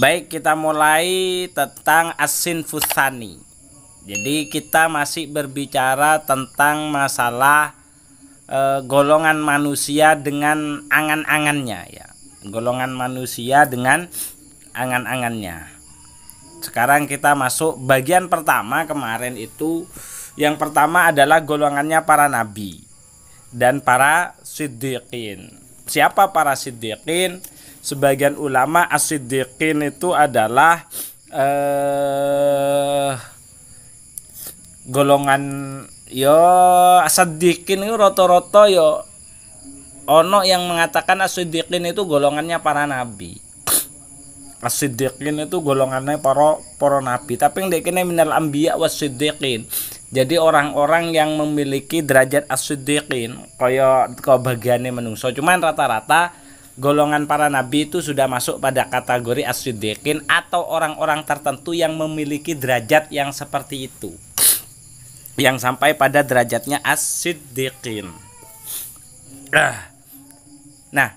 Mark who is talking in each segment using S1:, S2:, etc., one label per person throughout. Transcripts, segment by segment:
S1: Baik, kita mulai tentang as-sinfus tsani. Jadi kita masih berbicara tentang masalah golongan manusia dengan angan-angannya ya. Golongan manusia dengan angan-angannya. Sekarang kita masuk bagian pertama. Kemarin itu yang pertama adalah golongannya para nabi dan para siddiqin. Siapa para siddiqin? Sebagian ulama as-siddiqin itu adalah golongan yo as-siddiqin itu roto-roto yo ono yang mengatakan as-siddiqin itu golongannya para nabi. As-siddiqin itu golongannya para nabi, tapi yang dekene minal anbiya was-siddiqin. Jadi orang-orang yang memiliki derajat as-siddiqin kaya bagiane menungso, cuman rata-rata golongan para nabi itu sudah masuk pada kategori as-siddiqin atau orang-orang tertentu yang memiliki derajat yang seperti itu, yang sampai pada derajatnya as-siddiqin. Nah,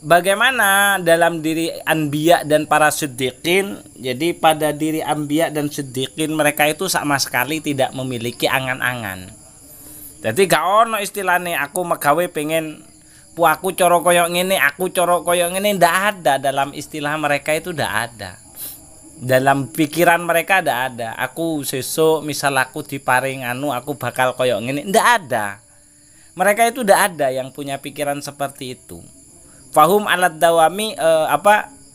S1: bagaimana dalam diri anbiya dan para siddiqin? Jadi pada diri anbiya dan siddiqin mereka itu sama sekali tidak memiliki angan-angan. Jadi gak ono istilahnya aku megawe pengen aku coro koyok ngene, aku coro koyok ngene, ndak ada dalam istilah mereka itu, ndak ada. Dalam pikiran mereka ndak ada. Aku sesuk misal aku diparing anu, aku bakal koyok ngene, ndak ada. Mereka itu ndak ada yang punya pikiran seperti itu. Fahum alat dawami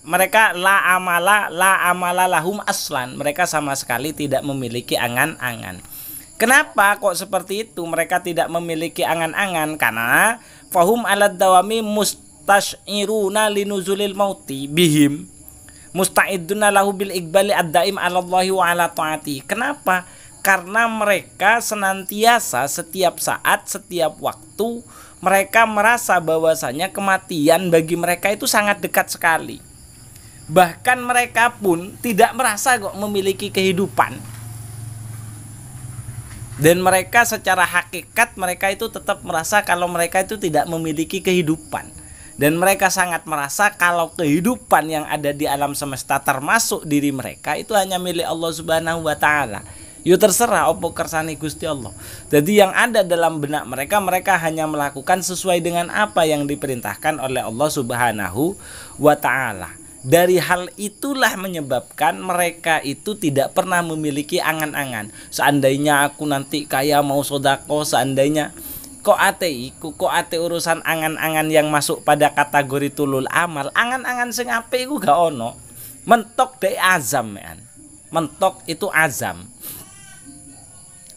S1: mereka la amala lahum aslan. Mereka sama sekali tidak memiliki angan-angan. Kenapa kok seperti itu? Mereka tidak memiliki angan-angan karena fahum alat dawami mustashiruna linuzulil mauti bihim musta'iduna lahu bil iqbali ad-daim 'ala Allahi wa 'ala ta'ati. Kenapa? Karena mereka senantiasa setiap saat, setiap waktu mereka merasa bahwasanya kematian bagi mereka itu sangat dekat sekali. Bahkan mereka pun tidak merasa kok memiliki kehidupan. Dan mereka secara hakikat mereka itu tetap merasa kalau mereka itu tidak memiliki kehidupan. Dan mereka sangat merasa kalau kehidupan yang ada di alam semesta termasuk diri mereka itu hanya milik Allah Subhanahu wa taala. Yo terserah opo kersane Gusti Allah. Jadi yang ada dalam benak mereka, mereka hanya melakukan sesuai dengan apa yang diperintahkan oleh Allah Subhanahu wa taala. Dari hal itulah menyebabkan mereka itu tidak pernah memiliki angan-angan. Seandainya aku nanti kaya mau sodako, seandainya kok ate urusan angan-angan yang masuk pada kategori tulul amal. Angan-angan sing apik iku gak ono. Mentok de azam kan. Mentok itu azam.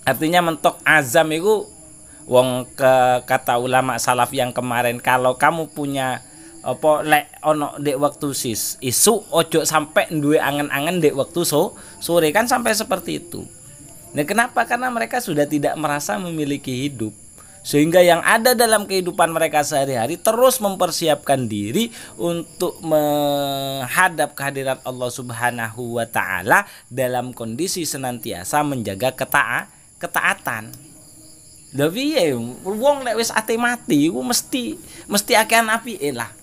S1: Artinya mentok azam itu wong kata ulama salaf yang kemarin, kalau kamu punya apa lek ono dek waktu isu ojo sampai duwe angan-angan dek waktu sore kan, sampai seperti itu. Nah, kenapa? Karena mereka sudah tidak merasa memiliki hidup, sehingga yang ada dalam kehidupan mereka sehari-hari terus mempersiapkan diri untuk menghadap kehadirat Allah Subhanahu wa taala dalam kondisi senantiasa menjaga ketaatan. Lha piye wong lek wis ate mati iku mesti akean apike lah.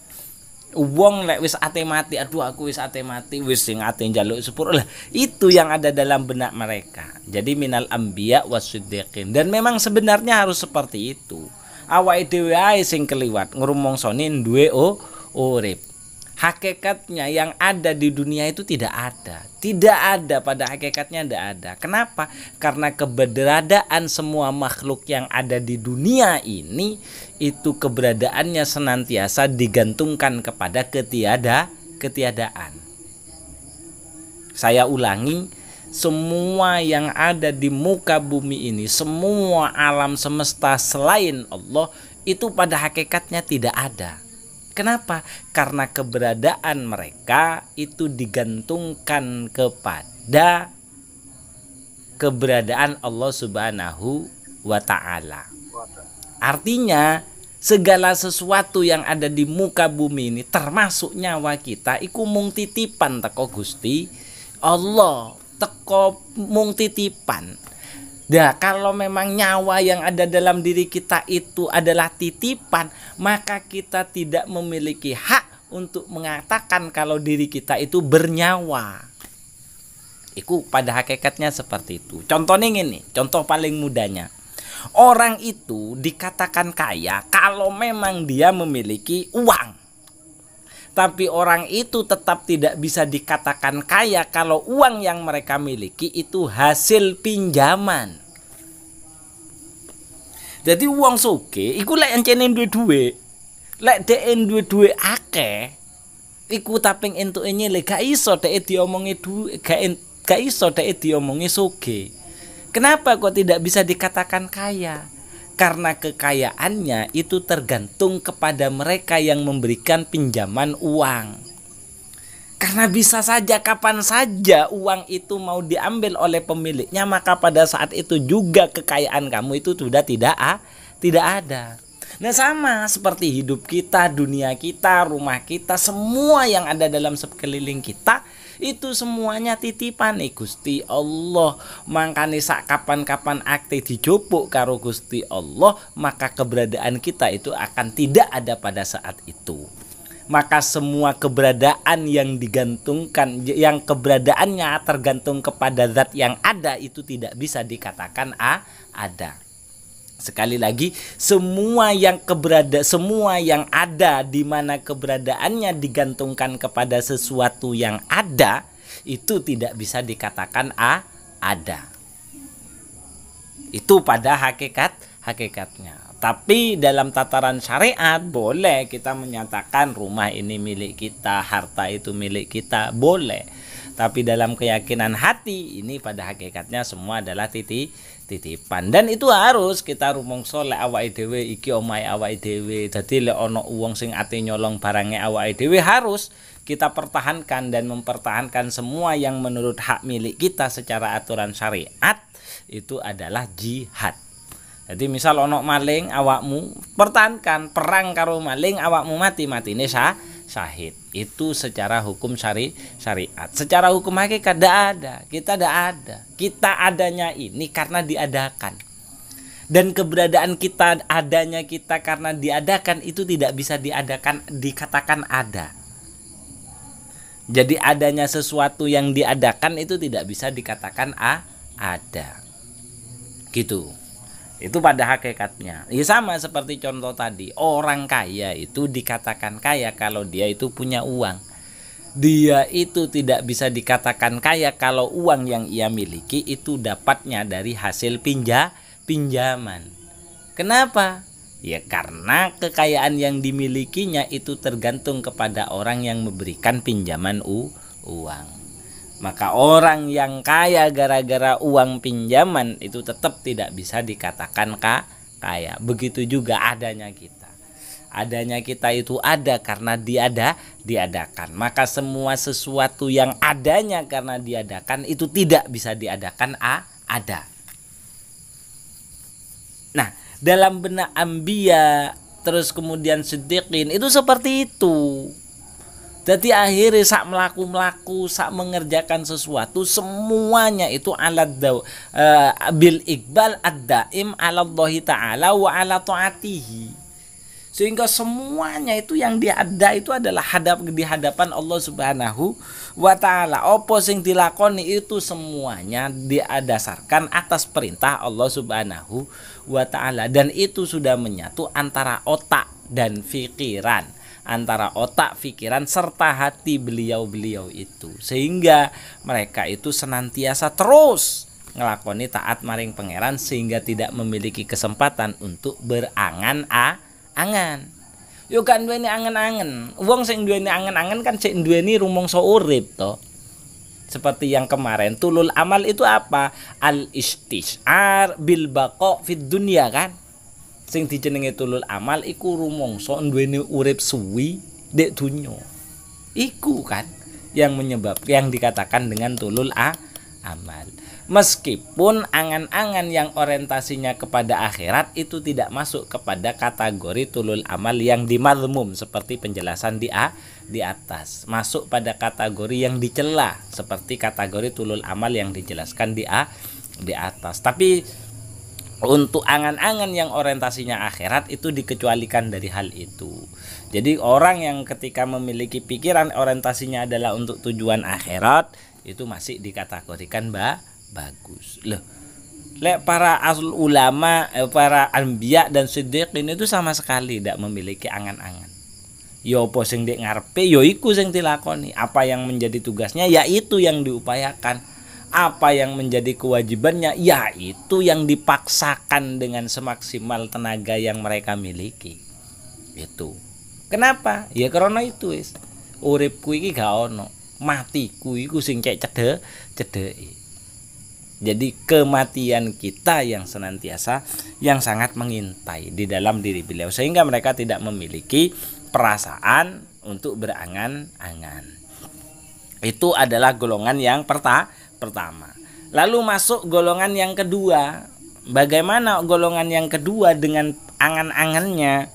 S1: Wong lek wis ate mati, aduh aku wis ate mati, wis sing ate njaluk sepuro lah. Itu yang ada dalam benak mereka. Jadi minal anbiya wasiddiqin. Dan memang sebenarnya harus seperti itu. Awake dhewe ae sing keliwat ngrumongsoni duwe urip. Hakikatnya yang ada di dunia itu tidak ada. Tidak ada, pada hakikatnya tidak ada. Kenapa? Karena keberadaan semua makhluk yang ada di dunia ini itu keberadaannya senantiasa digantungkan kepada ketiadaan. Saya ulangi, semua yang ada di muka bumi ini, semua alam semesta selain Allah itu pada hakikatnya tidak ada. Kenapa? Karena keberadaan mereka itu digantungkan kepada keberadaan Allah Subhanahu wa ta'ala. Artinya segala sesuatu yang ada di muka bumi ini termasuk nyawa kita iku mung titipan teko Gusti Allah, teko mung titipan. Nah, kalau memang nyawa yang ada dalam diri kita itu adalah titipan, maka kita tidak memiliki hak untuk mengatakan kalau diri kita itu bernyawa. Iku pada hakikatnya seperti itu. Contohnya ini, contoh paling mudahnya. Orang itu dikatakan kaya kalau memang dia memiliki uang. Tapi orang itu tetap tidak bisa dikatakan kaya kalau uang yang mereka miliki itu hasil pinjaman. Jadi uang soge iku lek encene duwe-duwe. Lek dhek duwe-duwe akeh, iku taping entuke nyele gak iso dhek diomongi duwe, gak iso dhek diomongi soge. Kenapa kok tidak bisa dikatakan kaya? Karena kekayaannya itu tergantung kepada mereka yang memberikan pinjaman uang. Karena bisa saja kapan saja uang itu mau diambil oleh pemiliknya, maka pada saat itu juga kekayaan kamu itu sudah tidak ada. Nah, sama seperti hidup kita, dunia kita, rumah kita, semua yang ada dalam sekeliling kita itu semuanya titipan Gusti Allah. Makanya sak kapan-kapan akte dijupuk karo Gusti Allah, maka keberadaan kita itu akan tidak ada pada saat itu. Maka semua keberadaan yang digantungkan, yang keberadaannya tergantung kepada zat yang ada, itu tidak bisa dikatakan ada. Sekali lagi, semua yang ada di mana keberadaannya digantungkan kepada sesuatu yang ada, itu tidak bisa dikatakan ada. Itu pada hakikatnya. Tapi dalam tataran syariat boleh kita menyatakan rumah ini milik kita, harta itu milik kita, boleh. Tapi dalam keyakinan hati ini pada hakikatnya semua adalah titipan. Dan itu harus kita rumangsa lek awake dhewe iki omahe awake dhewe. Dadi lek ana wong sing ate nyolong barange awake dhewe, harus kita pertahankan dan mempertahankan semua yang menurut hak milik kita secara aturan syariat itu adalah jihad. Jadi misal ono maling awakmu pertahankan, perang karo maling awakmu matine syahid. Itu secara hukum syariat. Secara hukum hakikat tidak ada. Kita tidak ada. Kita adanya ini karena diadakan. Dan keberadaan kita, adanya kita karena diadakan, itu tidak bisa dikatakan ada. Jadi adanya sesuatu yang diadakan itu tidak bisa dikatakan ada. Gitu. Itu pada hakikatnya. Ya sama seperti contoh tadi, orang kaya itu dikatakan kaya kalau dia itu punya uang. Dia itu tidak bisa dikatakan kaya kalau uang yang ia miliki itu dapatnya dari hasil pinjaman. Kenapa? Ya karena kekayaan yang dimilikinya itu tergantung kepada orang yang memberikan pinjaman uang. Maka orang yang kaya gara-gara uang pinjaman itu tetap tidak bisa dikatakan kaya. Begitu juga adanya kita. Adanya kita itu ada karena diadakan. Maka semua sesuatu yang adanya karena diadakan itu tidak bisa diadakan ada. Nah, dalam benak Anbiya terus kemudian Siddiqin itu seperti itu. Jadi akhirnya sak melaku, sak mengerjakan sesuatu, semuanya itu bil iqbal ad-daim ala Allah Ta'ala wa ala ta'atihi. Sehingga semuanya itu yang diada itu adalah di hadapan Allah Subhanahu wa Ta'ala. Apa sing dilakoni itu semuanya diadasarkan atas perintah Allah Subhanahu wa Ta'ala. Dan itu sudah menyatu antara otak dan pikiran, antara otak, pikiran, serta hati beliau-beliau itu. Sehingga mereka itu senantiasa terus ngelakoni taat maring pangeran sehingga tidak memiliki kesempatan untuk berangan-angan. Yo kan duweni angen-angen. Wong sing duweni angen-angen kan sing duweni rumangsa urip to. Seperti yang kemarin, tulul amal itu apa? Al-istish'ar bil baqa fid dunya kan. Sing dijenenge tulul amal iku rumangsa duweni urip suwi dek dunya. Iku kan yang dikatakan dengan tulul amal. Meskipun angan-angan yang orientasinya kepada akhirat itu tidak masuk kepada kategori tulul amal yang dimadzmum seperti penjelasan di atas. Masuk pada kategori yang dicela seperti kategori tulul amal yang dijelaskan di atas. Tapi Untuk angan-angan yang orientasinya akhirat itu dikecualikan dari hal itu. Jadi orang yang ketika memiliki pikiran orientasinya adalah untuk tujuan akhirat itu masih dikategorikan bagus. Loh, lek para asal ulama, para anbiya dan siddiqin itu sama sekali tidak memiliki angan-angan. Yo apa sing ndek ngarepe yo iku sing dilakoni. Apa yang menjadi tugasnya ya itu yang diupayakan. Apa yang menjadi kewajibannya ya itu yang dipaksakan dengan semaksimal tenaga yang mereka miliki. Itu. Kenapa? Ya karena itu wis. Uripku iki gak ono, matiku iku sing cek cedeki. Jadi kematian kita yang senantiasa yang sangat mengintai di dalam diri beliau sehingga mereka tidak memiliki perasaan untuk berangan-angan. Itu adalah golongan yang pertama. Lalu masuk golongan yang kedua. Bagaimana golongan yang kedua dengan angan-angannya?